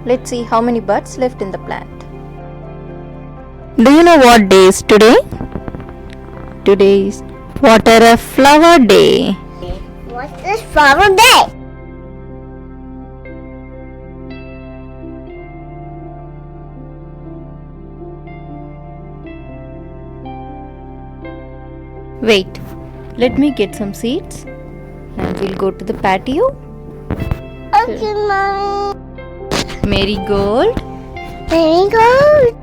Let's see how many buds left in the plant. Do you know what day is today? Today is Water a Flower Day. What is Flower Day? Wait, let me get some seeds and we'll go to the patio. Okay, Mommy. Marigold, Marigold.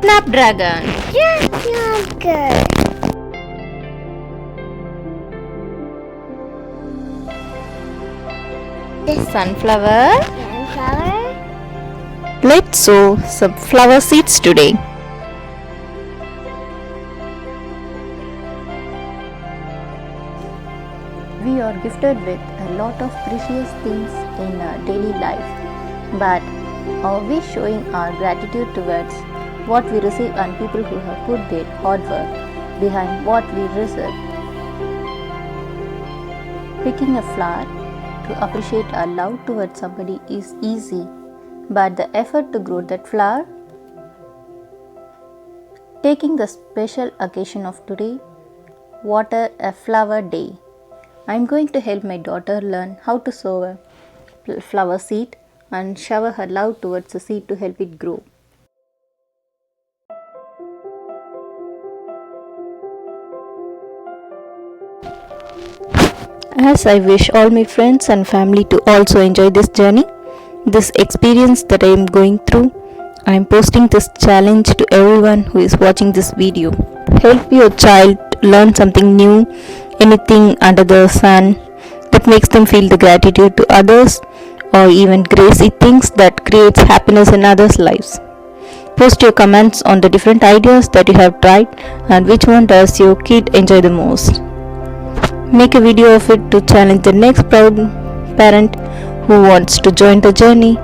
snapdragon, Just not good. sunflower. Sunflower. Let's sow some flower seeds today. We are gifted with a lot of precious things in our daily life, but are we showing our gratitude towards what we receive and people who have put their hard work behind what we receive? Picking a flower to appreciate our love towards somebody is easy, but the effort to grow that flower, taking the special occasion of today, Water a Flower Day, I am going to help my daughter learn how to sow a flower seed and shower her love towards the seed to help it grow. As I wish all my friends and family to also enjoy this journey, this experience that I am going through, I am posting this challenge to everyone who is watching this video. Help your child learn something new, anything under the sun that makes them feel the gratitude to others, or even crazy things that creates happiness in others' lives. Post your comments on the different ideas that you have tried and which one does your kid enjoy the most. Make a video of it to challenge the next proud parent who wants to join the journey.